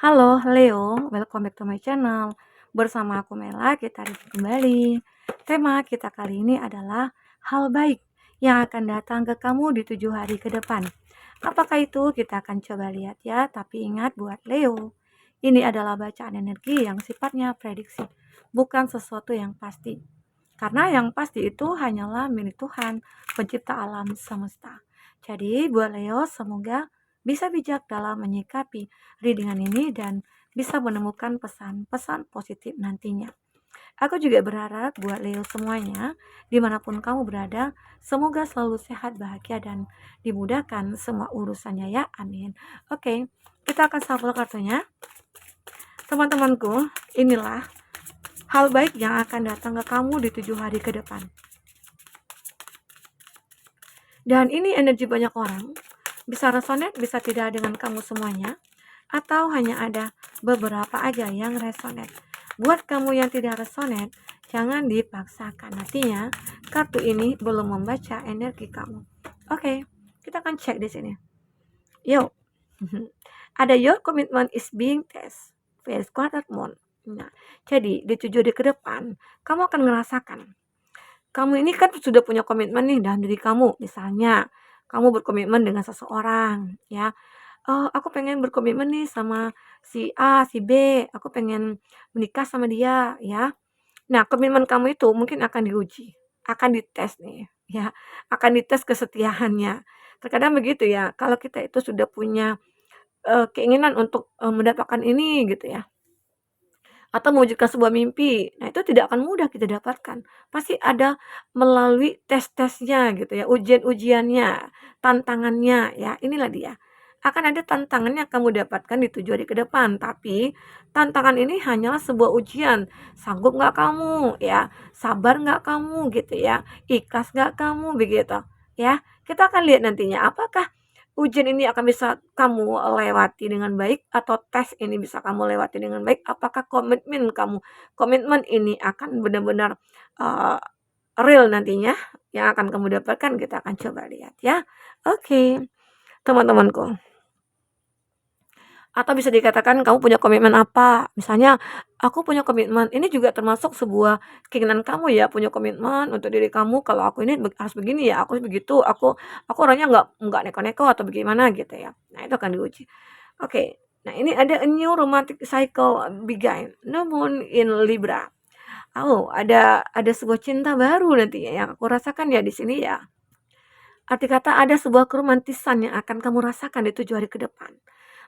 Halo Leo, welcome back to my channel. Bersama aku Mela, kita review kembali. Tema kita kali ini adalah hal baik yang akan datang ke kamu di 7 hari ke depan. Apakah itu? Kita akan coba lihat ya, tapi ingat buat Leo. Ini adalah bacaan energi yang sifatnya prediksi, bukan sesuatu yang pasti. Karena yang pasti itu hanyalah milik Tuhan, pencipta alam semesta. Jadi buat Leo, semoga bisa bijak dalam menyikapi readingan ini dan bisa menemukan pesan-pesan positif nantinya. Aku juga berharap buat Leo semuanya, dimanapun kamu berada, semoga selalu sehat, bahagia, dan dimudahkan semua urusannya ya, amin. Oke, kita akan shuffle kartunya. Teman-temanku, inilah hal baik yang akan datang ke kamu di 7 hari ke depan. Dan ini energi banyak orang, bisa resonate, bisa tidak dengan kamu semuanya, atau hanya ada beberapa aja yang resonate. Buat kamu yang tidak resonate, jangan dipaksakan. Artinya, kartu ini belum membaca energi kamu. Oke, kita akan cek di sini. Yuk, ada your commitment is being tested. First quarter moon. Nah, jadi di 7 hari ke depan, kamu akan ngerasakan kamu ini kan sudah punya komitmen nih dalam diri kamu. Misalnya, kamu berkomitmen dengan seseorang, ya. Oh, aku pengen berkomitmen nih sama si A, si B, aku pengen menikah sama dia, ya. Nah, komitmen kamu itu mungkin akan diuji, akan dites nih, ya. Akan dites kesetiaannya. Terkadang begitu ya, kalau kita itu sudah punya keinginan untuk mendapatkan ini gitu ya, atau mewujudkan sebuah mimpi. Nah, itu tidak akan mudah kita dapatkan. Pasti ada melalui tes-tesnya gitu ya, ujian-ujiannya, tantangannya ya. Inilah dia. Akan ada tantangan yang kamu dapatkan di 7 hari ke depan, tapi tantangan ini hanyalah sebuah ujian. Sanggup nggak kamu ya? Sabar nggak kamu gitu ya? Ikhlas nggak kamu begitu ya? Kita akan lihat nantinya apakah ujian ini akan bisa kamu lewati dengan baik atau tes ini bisa kamu lewati dengan baik, apakah komitmen ini akan benar-benar, eee, real nantinya yang akan kamu dapatkan, kita akan coba lihat ya. Oke, teman-temanku. Atau bisa dikatakan kamu punya komitmen apa, misalnya, aku punya komitmen, ini juga termasuk sebuah keinginan kamu ya, punya komitmen untuk diri kamu, kalau aku ini harus begini ya, aku begitu, aku orangnya nggak neko-neko atau bagaimana gitu ya. Nah, itu akan diuji. Oke, nah ini ada a new romantic cycle begin, new moon in Libra. Oh, ada sebuah cinta baru nanti ya, yang aku rasakan ya di sini ya. Arti kata ada sebuah keromantisan yang akan kamu rasakan di 7 hari ke depan.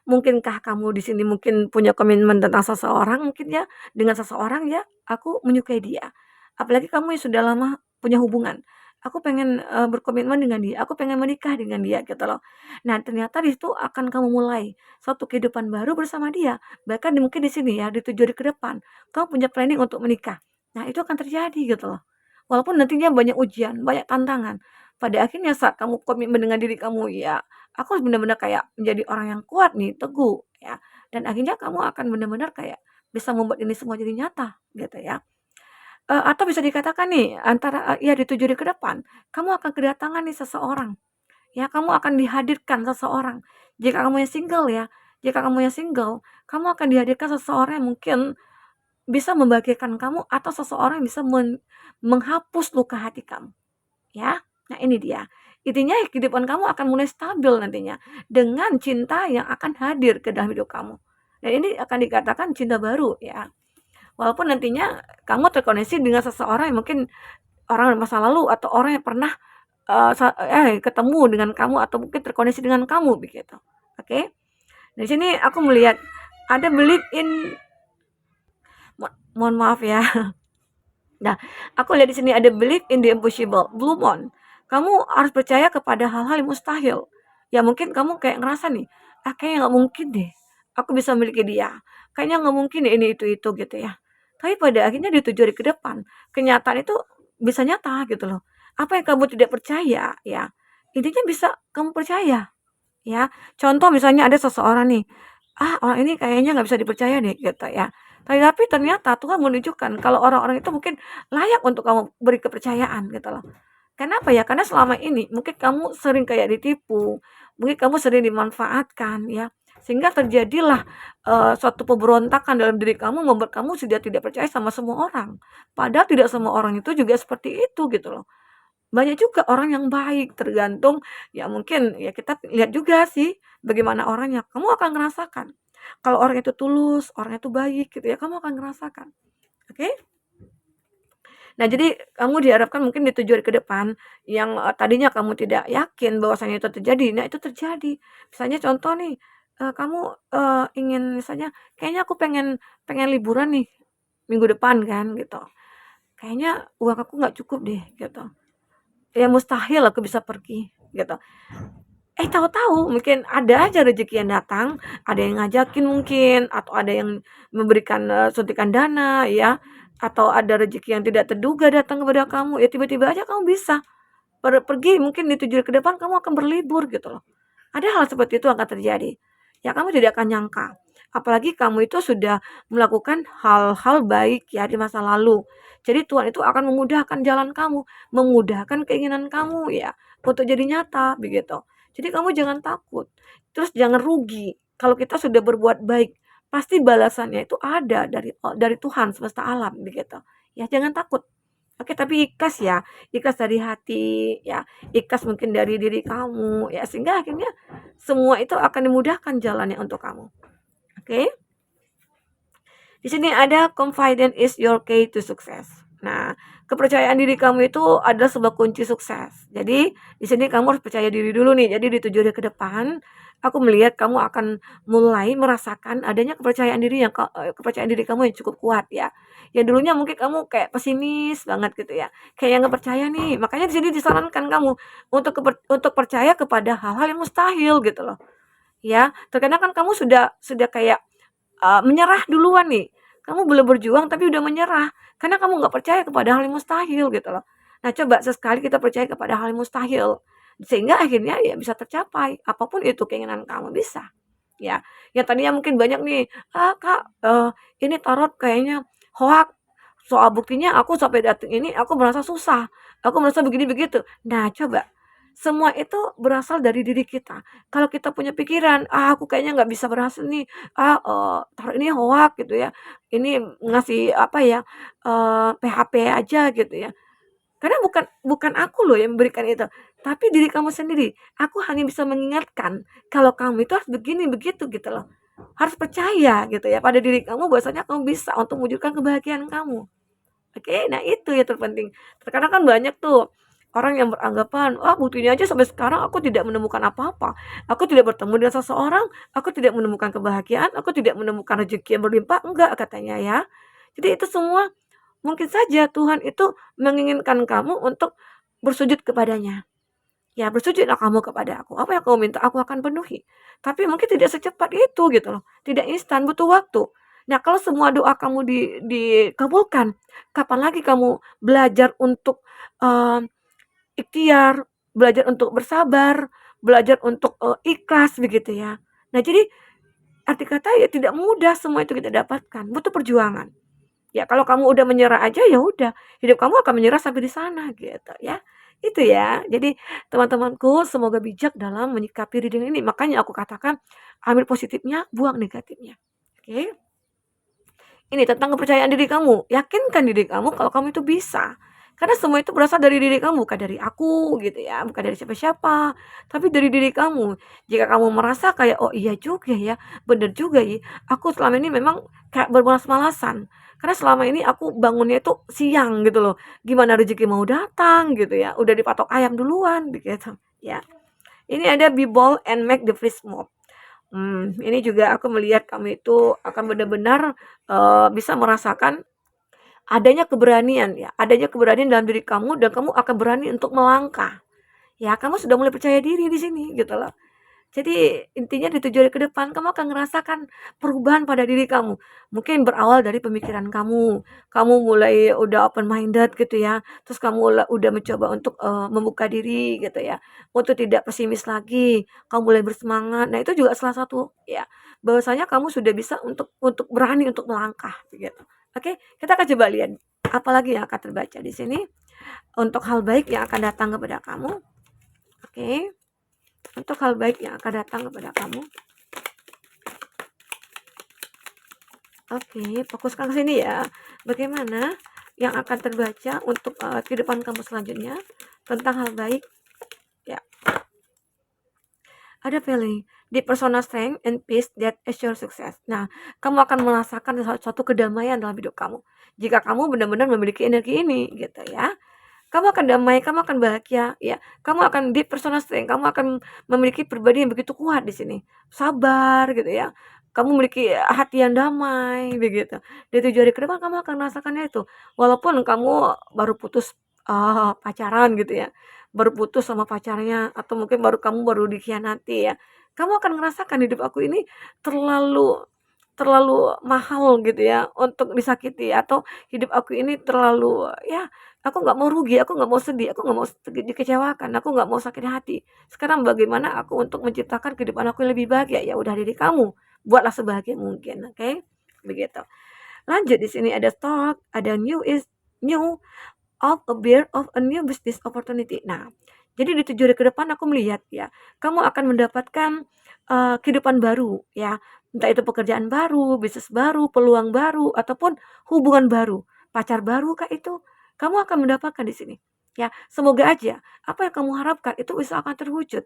Mungkinkah kamu di sini mungkin punya komitmen tentang seseorang mungkin ya, dengan seseorang ya, aku menyukai dia. Apalagi kamu yang sudah lama punya hubungan. Aku pengen, berkomitmen dengan dia, aku pengen menikah dengan dia gitu loh. Nah, ternyata di situ akan kamu mulai suatu kehidupan baru bersama dia. Bahkan mungkin di sini ya, di 7 hari ke depan, kamu punya planning untuk menikah. Nah, itu akan terjadi gitu loh. Walaupun nantinya banyak ujian, banyak tantangan. Pada akhirnya saat kamu komitmen dengan diri kamu, ya aku harus benar-benar kayak menjadi orang yang kuat nih, teguh ya. Dan akhirnya kamu akan benar-benar kayak bisa membuat ini semua jadi nyata gitu ya. Atau bisa dikatakan nih antara ya di 7 hari ke depan, kamu akan kedatangan nih seseorang, ya kamu akan dihadirkan seseorang. Jika kamu yang single ya, jika kamu yang single, kamu akan dihadirkan seseorang yang mungkin bisa membahagiakan kamu atau seseorang yang bisa menghapus luka hati kamu. Ya, nah ini dia. Intinya kehidupan kamu akan mulai stabil nantinya dengan cinta yang akan hadir ke dalam hidup kamu. Dan ini akan dikatakan cinta baru ya. Walaupun nantinya kamu terkoneksi dengan seseorang yang mungkin orang masa lalu atau orang yang pernah ketemu dengan kamu atau mungkin terkoneksi dengan kamu begitu. Oke. Di sini aku melihat ada belief in mohon maaf ya. Nah, aku lihat di sini ada belief in the impossible, blue moon. Kamu harus percaya kepada hal-hal yang mustahil. Ya mungkin kamu kayak ngerasa nih, kayaknya nggak mungkin deh, aku bisa memiliki dia. Kayaknya nggak mungkin deh ini itu gitu ya. Tapi pada akhirnya di 7 hari ke depan, kenyataan itu bisa nyata gitu loh. Apa yang kamu tidak percaya ya, intinya bisa kamu percaya ya. Contoh misalnya ada seseorang nih, orang ini kayaknya nggak bisa dipercaya deh gitu ya. Tapi ternyata Tuhan menunjukkan kalau orang-orang itu mungkin layak untuk kamu beri kepercayaan gitu loh. Kenapa ya? Karena selama ini mungkin kamu sering kayak ditipu, mungkin kamu sering dimanfaatkan ya. Sehingga terjadilah, suatu pemberontakan dalam diri kamu, membuat kamu sudah tidak percaya sama semua orang. Padahal tidak semua orang itu juga seperti itu gitu loh. Banyak juga orang yang baik, tergantung ya mungkin ya kita lihat juga sih bagaimana orangnya, kamu akan ngerasakan. Kalau orang itu tulus, orang itu baik gitu ya, kamu akan ngerasakan, oke? Nah, jadi kamu diharapkan mungkin di 7 hari ke depan yang, tadinya kamu tidak yakin bahwasanya itu terjadi, nah itu terjadi. Misalnya contoh nih, kamu, ingin misalnya, "Kayaknya aku pengen pengen liburan nih minggu depan," kan gitu. "Kayaknya uang aku nggak cukup deh," gitu. "Ya mustahil aku bisa pergi," gitu. Tahu-tahu mungkin ada aja rezeki yang datang, ada yang ngajakin mungkin, atau ada yang memberikan, suntikan dana ya, atau ada rezeki yang tidak terduga datang kepada kamu, ya tiba-tiba aja kamu bisa pergi mungkin di 7 hari ke depan kamu akan berlibur gitu loh. Ada hal seperti itu akan terjadi. Ya kamu tidak akan nyangka. Apalagi kamu itu sudah melakukan hal-hal baik ya di masa lalu. Jadi Tuhan itu akan memudahkan jalan kamu, memudahkan keinginan kamu ya untuk jadi nyata begitu. Jadi kamu jangan takut. Terus jangan rugi. Kalau kita sudah berbuat baik, pasti balasannya itu ada dari Tuhan semesta alam begitu. Ya jangan takut. Oke, tapi ikhlas ya, ikhlas dari hati ya, ikhlas mungkin dari diri kamu ya, sehingga akhirnya semua itu akan dimudahkan jalannya untuk kamu. Oke? Di sini ada confidence is your key to success. Nah, kepercayaan diri kamu itu adalah sebuah kunci sukses. Jadi, di sini kamu harus percaya diri dulu nih. Jadi di 7 hari ke depan, aku melihat kamu akan mulai merasakan adanya kepercayaan diri kepercayaan diri kamu yang cukup kuat ya. Yang dulunya mungkin kamu kayak pesimis banget gitu ya. Kayak yang nggak percaya nih. Makanya di sini disarankan kamu untuk percaya kepada hal-hal yang mustahil gitu loh. Ya, terkadang kan kamu sudah kayak menyerah duluan nih. Kamu belum berjuang tapi udah menyerah, karena kamu nggak percaya kepada hal yang mustahil gitu loh. Nah, coba sesekali kita percaya kepada hal yang mustahil, sehingga akhirnya ya bisa tercapai, apapun itu keinginan kamu bisa. Ya, yang tadinya mungkin banyak nih, "Ah, Kak, ini tarot kayaknya hoak, soal buktinya aku sampai detik ini aku merasa susah, aku merasa begini begitu." Nah, coba semua itu berasal dari diri kita. Kalau kita punya pikiran, "Ah, aku kayaknya nggak bisa berhasil nih. Ah, tarot ini hoak," gitu ya. Ini ngasih apa ya, PHP aja gitu ya. Karena bukan aku loh yang memberikan itu, tapi diri kamu sendiri. Aku hanya bisa mengingatkan kalau kamu itu harus begini, begitu gitu loh. Harus percaya gitu ya pada diri kamu bahwasanya kamu bisa untuk mewujudkan kebahagiaan kamu. Oke, nah itu yang terpenting. Terkadang kan banyak tuh orang yang beranggapan, "Ah, buktinya aja sampai sekarang aku tidak menemukan apa-apa. Aku tidak bertemu dengan seseorang, aku tidak menemukan kebahagiaan, aku tidak menemukan rezeki yang berlimpah." Enggak katanya ya. Jadi itu semua mungkin saja Tuhan itu menginginkan kamu untuk bersujud kepadanya. Ya bersujudlah kamu kepada aku, apa yang kamu minta aku akan penuhi. Tapi mungkin tidak secepat itu gitu loh, tidak instan, butuh waktu. Nah kalau semua doa kamu dikabulkan, kapan lagi kamu belajar untuk, ikhtiar, belajar untuk bersabar, belajar untuk, ikhlas begitu ya. Nah jadi arti kata ya tidak mudah semua itu kita dapatkan, butuh perjuangan. Ya kalau kamu udah menyerah aja, ya udah, hidup kamu akan menyerah sampai di sana gitu ya. Itu ya. Jadi teman-temanku semoga bijak dalam menyikapi reading ini. Makanya aku katakan ambil positifnya, buang negatifnya. Oke. Ini tentang kepercayaan diri kamu. Yakinkan diri kamu kalau kamu itu bisa. Karena semua itu berasal dari diri kamu, bukan dari aku gitu ya, bukan dari siapa-siapa, tapi dari diri kamu. Jika kamu merasa kayak, "Oh iya juga ya, bener juga ya, aku selama ini memang kayak bermalas-malasan. Karena selama ini aku bangunnya itu siang gitu loh. Gimana rezeki mau datang gitu ya, udah dipatok ayam duluan," begitu ya. Ini ada be bold and make the first move. Ini juga aku melihat kamu itu akan benar-benar, bisa merasakan adanya keberanian dalam diri kamu dan kamu akan berani untuk melangkah. Ya, kamu sudah mulai percaya diri di sini gitu loh. Jadi intinya di 7 hari ke depan kamu akan merasakan perubahan pada diri kamu. Mungkin berawal dari pemikiran kamu. Kamu mulai udah open minded gitu ya. Terus kamu udah mencoba untuk membuka diri gitu ya. Untuk tidak pesimis lagi. Kamu mulai bersemangat. Nah, itu juga salah satu ya. Bahwasanya kamu sudah bisa untuk berani untuk melangkah begitu. Oke, kita akan coba lihat apalagi yang akan terbaca di sini untuk hal baik yang akan datang kepada kamu. Oke. Untuk hal baik yang akan datang kepada kamu. Oke, fokuskan ke sini ya. Bagaimana yang akan terbaca untuk kehidupan kamu selanjutnya tentang hal baik? Ya, ada feeling di personal strength and peace that assure success. Nah, kamu akan merasakan suatu kedamaian dalam hidup kamu. Jika kamu benar-benar memiliki energi ini, gitu ya. Kamu akan damai, kamu akan bahagia, ya. Kamu akan deep personal strength, kamu akan memiliki pribadi yang begitu kuat di sini. Sabar gitu ya. Kamu memiliki hati yang damai begitu. Di 7 hari ke depan kamu akan merasakannya itu. Walaupun kamu baru putus pacaran gitu ya. Baru putus sama pacarnya atau mungkin kamu baru dikhianati ya. Kamu akan merasakan hidup aku ini terlalu terlalu mahal gitu ya untuk disakiti atau hidup aku ini terlalu ya. Aku nggak mau rugi, aku nggak mau sedih, aku nggak mau dikecewakan, aku nggak mau sakit hati. Sekarang bagaimana aku untuk menciptakan kehidupan aku yang lebih bahagia? Ya udah diri kamu, buatlah sebahagia mungkin, oke? Begitu. Lanjut di sini ada stock, ada new of a beer of a new business opportunity. Nah, jadi di 7 hari ke depan aku melihat ya, kamu akan mendapatkan kehidupan baru ya. Entah itu pekerjaan baru, bisnis baru, peluang baru, ataupun hubungan baru, pacar baru kah itu? Kamu akan mendapatkan di sini. Ya, semoga aja apa yang kamu harapkan itu bisa akan terwujud.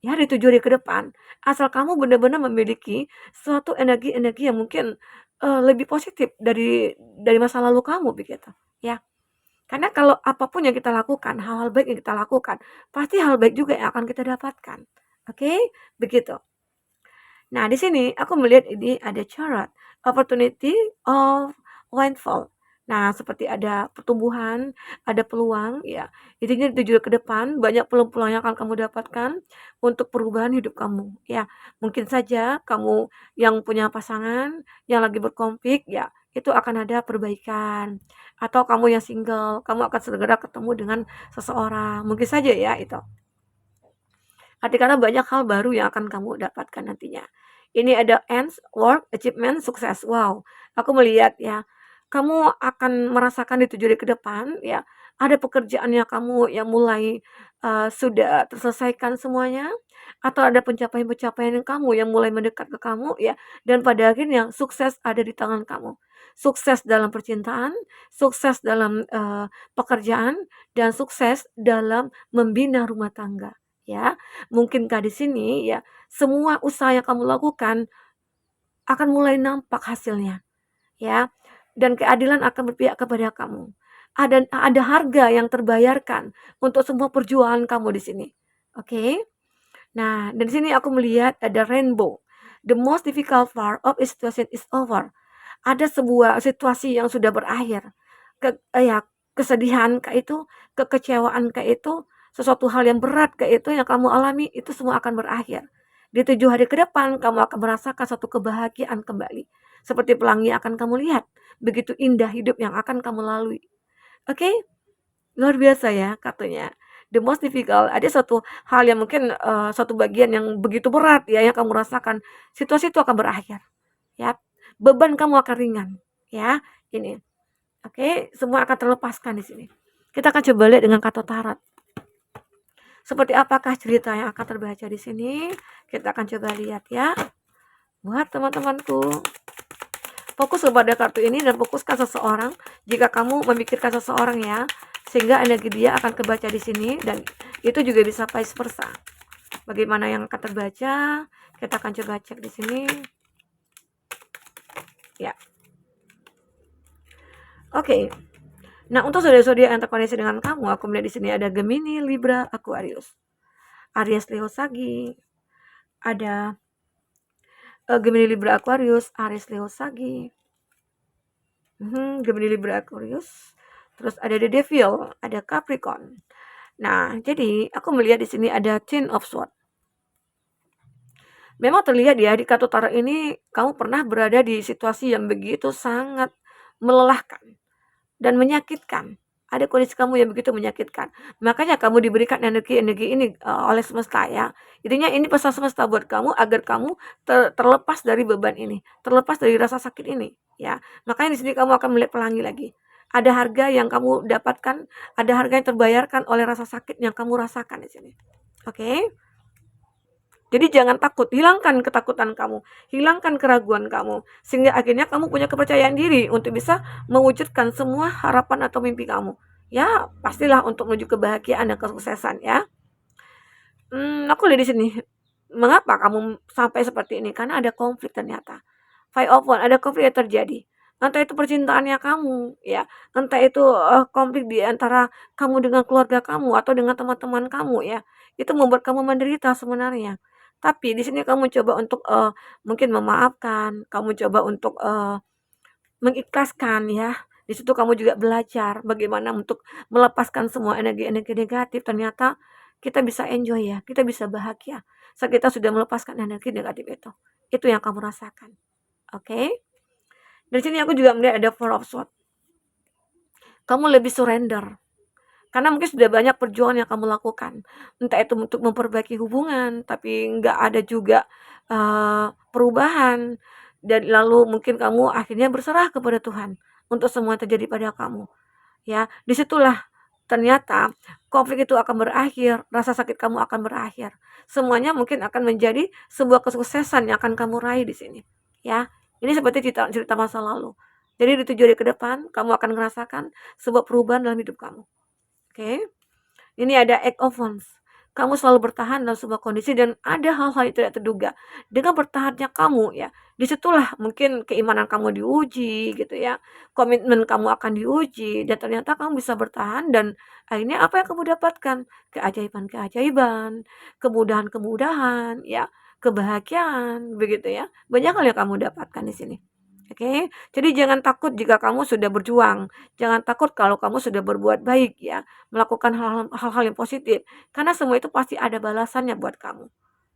Ya, di 7 hari ke depan. Asal kamu benar-benar memiliki suatu energi-energi yang mungkin lebih positif dari masa lalu kamu begitu. Ya. Karena kalau apapun yang kita lakukan, hal-hal baik yang kita lakukan, pasti hal baik juga yang akan kita dapatkan. Oke, begitu. Nah, di sini aku melihat ini ada chart opportunity of windfall. Nah, seperti ada pertumbuhan, ada peluang, ya. Intinya tujuan ke depan banyak peluang-peluang yang akan kamu dapatkan untuk perubahan hidup kamu, ya. Mungkin saja kamu yang punya pasangan yang lagi berkonflik, ya, itu akan ada perbaikan. Atau kamu yang single, kamu akan segera ketemu dengan seseorang. Mungkin saja ya itu. Karena banyak hal baru yang akan kamu dapatkan nantinya. Ini ada ends, work, achievement, sukses. Wow, aku melihat ya, kamu akan merasakan di 7 hari ke depan ya, ada pekerjaan yang kamu yang mulai sudah terselesaikan semuanya, atau ada pencapaian-pencapaian yang kamu yang mulai mendekat ke kamu ya, dan pada akhirnya sukses ada di tangan kamu. Sukses dalam percintaan, sukses dalam pekerjaan, dan sukses dalam membina rumah tangga ya. Mungkinkah di sini ya, semua usaha yang kamu lakukan akan mulai nampak hasilnya, ya. Dan keadilan akan berpihak kepada kamu. Ada harga yang terbayarkan untuk semua perjuangan kamu di sini. Oke? Nah, dari sini aku melihat ada rainbow. The most difficult part of a situation is over. Ada sebuah situasi yang sudah berakhir. Ya, kesedihan kayak itu, kekecewaan kayak itu, sesuatu hal yang berat kayak itu yang kamu alami itu semua akan berakhir. Di 7 hari ke depan kamu akan merasakan satu kebahagiaan kembali. Seperti pelangi akan kamu lihat. Begitu indah hidup yang akan kamu lalui. Oke? Luar biasa ya katanya. The most difficult, ada satu hal yang mungkin suatu bagian yang begitu berat ya yang kamu rasakan. Situasi itu akan berakhir. Ya. Beban kamu akan ringan. Ya. Ini. Oke, semua akan terlepaskan di sini. Kita akan coba lihat dengan kata tarot. Seperti apakah cerita yang akan terbaca di sini? Kita akan coba lihat ya. Buat teman-temanku, fokus kepada kartu ini dan fokuskan seseorang. Jika kamu memikirkan seseorang ya, sehingga energi dia akan kebaca di sini dan itu juga bisa vice versa. Bagaimana yang akan terbaca? Kita akan coba cek di sini. Ya. Oke. Nah, untuk zodiak-zodiak yang terkoneksi dengan kamu, aku melihat di sini ada Gemini, Libra, Aquarius, Aries, Leo, Sagi. Ada Gemini, Libra, Aquarius, Aries, Leo, Sagi. Gemini, Libra, Aquarius. Terus ada The Devil, ada Capricorn. Nah, jadi aku melihat di sini ada Ten of Swords. Memang terlihat ya di kartu tarot ini kamu pernah berada di situasi yang begitu sangat melelahkan dan menyakitkan. Ada kondisi kamu yang begitu menyakitkan. Makanya kamu diberikan energi-energi ini oleh semesta ya. Intinya ini pesan semesta buat kamu agar kamu terlepas dari beban ini, terlepas dari rasa sakit ini ya. Makanya di sini kamu akan melihat pelangi lagi. Ada harga yang kamu dapatkan, ada harga yang terbayarkan oleh rasa sakit yang kamu rasakan di sini. Oke? Jadi jangan takut, hilangkan ketakutan kamu, hilangkan keraguan kamu, sehingga akhirnya kamu punya kepercayaan diri untuk bisa mewujudkan semua harapan atau mimpi kamu. Ya, pastilah untuk menuju kebahagiaan dan kesuksesan ya. Aku lihat di sini, mengapa kamu sampai seperti ini? Karena ada konflik ternyata. Five of One, ada konflik yang terjadi. Entah itu percintaannya kamu, ya, entah itu konflik di antara kamu dengan keluarga kamu atau dengan teman-teman kamu ya. Itu membuat kamu menderita sebenarnya. Tapi di sini kamu coba untuk mungkin memaafkan, kamu coba untuk mengikhlaskan ya. Di situ kamu juga belajar bagaimana untuk melepaskan semua energi-energi negatif. Ternyata kita bisa enjoy ya, kita bisa bahagia saat kita sudah melepaskan energi negatif itu. Itu yang kamu rasakan. Oke? Dari sini aku juga melihat ada Four of Swords. Kamu lebih surrender. Karena mungkin sudah banyak perjuangan yang kamu lakukan. Entah itu untuk memperbaiki hubungan, tapi nggak ada juga perubahan. Dan lalu mungkin kamu akhirnya berserah kepada Tuhan untuk semua yang terjadi pada kamu. Ya, disitulah ternyata konflik itu akan berakhir, rasa sakit kamu akan berakhir. Semuanya mungkin akan menjadi sebuah kesuksesan yang akan kamu raih di sini. Ya, ini seperti cerita masa lalu. Jadi di 7 hari ke depan, kamu akan merasakan sebuah perubahan dalam hidup kamu. Oke? Ini ada Eight of Wands. Kamu selalu bertahan dalam sebuah kondisi dan ada hal-hal yang tidak terduga. Dengan bertahannya kamu ya, disitulah mungkin keimanan kamu diuji gitu ya, komitmen kamu akan diuji dan ternyata kamu bisa bertahan dan akhirnya apa yang kamu dapatkan? Keajaiban-keajaiban, kemudahan-kemudahan ya, kebahagiaan begitu ya. Banyak hal yang kamu dapatkan di sini. Oke, jadi jangan takut jika kamu sudah berjuang. Jangan takut kalau kamu sudah berbuat baik ya, melakukan hal-hal yang positif. Karena semua itu pasti ada balasannya buat kamu,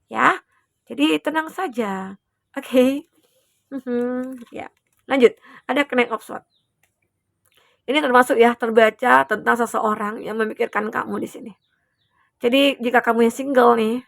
ya. Jadi tenang saja. Oke. Ya. Lanjut, ada Knight of Swords. Ini termasuk ya terbaca tentang seseorang yang memikirkan kamu di sini. Jadi jika kamu yang single nih,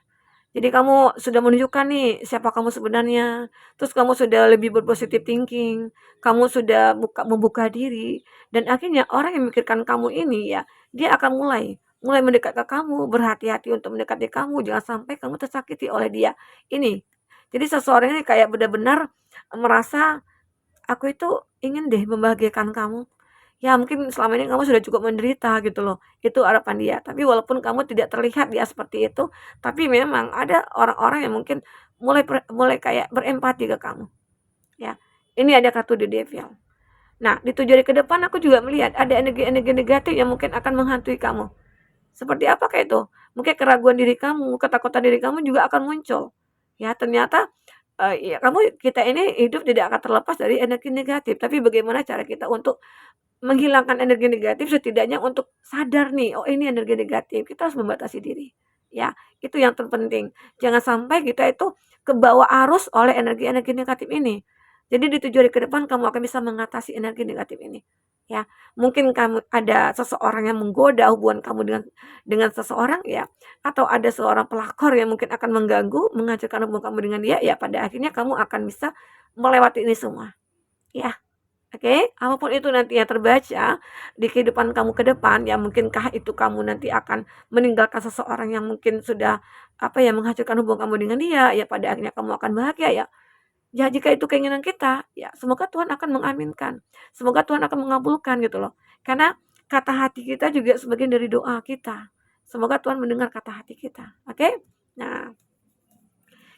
jadi kamu sudah menunjukkan nih siapa kamu sebenarnya, terus kamu sudah lebih berpositif thinking, kamu sudah membuka diri, dan akhirnya orang yang memikirkan kamu ini ya, dia akan mulai mulai mendekat ke kamu, berhati-hati untuk mendekati kamu, jangan sampai kamu tersakiti oleh dia. Ini, jadi seseorang ini kayak benar-benar merasa, aku itu ingin deh membahagiakan kamu. Ya mungkin selama ini kamu sudah cukup menderita gitu loh, itu harapan dia. Tapi walaupun kamu tidak terlihat dia seperti itu, tapi memang ada orang-orang yang mungkin mulai kayak berempati ke kamu, ya. Ini ada kartu The Devil. Nah, di 7 hari ke depan aku juga melihat ada energi-energi negatif yang mungkin akan menghantui kamu. Seperti apa kayak itu? Mungkin keraguan diri kamu, ketakutan diri kamu juga akan muncul. Ya, ternyata ya kita ini hidup tidak akan terlepas dari energi negatif, tapi bagaimana cara kita untuk menghilangkan energi negatif setidaknya untuk sadar nih, oh ini energi negatif, kita harus membatasi diri. Ya, itu yang terpenting. Jangan sampai kita itu kebawa arus oleh energi-energi negatif ini. Jadi di 7 hari ke depan kamu akan bisa mengatasi energi negatif ini. Ya, mungkin kamu ada seseorang yang menggoda hubungan kamu dengan seseorang ya, atau ada seorang pelakor yang mungkin akan mengganggu, menghancurkan hubungan kamu dengan dia, ya pada akhirnya kamu akan bisa melewati ini semua. Ya. Oke, apapun itu nanti yang terbaca di kehidupan kamu ke depan, ya mungkinkah itu kamu nanti akan meninggalkan seseorang yang mungkin sudah apa ya menghancurkan hubungan kamu dengan dia, ya pada akhirnya kamu akan bahagia ya. Ya jika itu keinginan kita, ya semoga Tuhan akan mengaminkan. Semoga Tuhan akan mengabulkan gitu loh. Karena kata hati kita juga sebagian dari doa kita. Semoga Tuhan mendengar kata hati kita. Oke? Nah,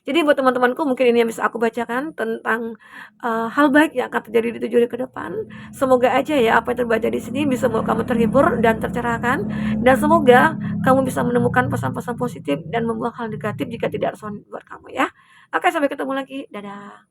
jadi buat teman-temanku mungkin ini yang bisa aku bacakan tentang, hal baik yang akan terjadi di 7 hari ke depan. Semoga aja ya apa yang terbaca di sini bisa membuat kamu terhibur dan tercerahkan, dan semoga kamu bisa menemukan pesan-pesan positif dan membuang hal negatif jika tidak reson buat kamu ya. Oke, sampai ketemu lagi. Dadah.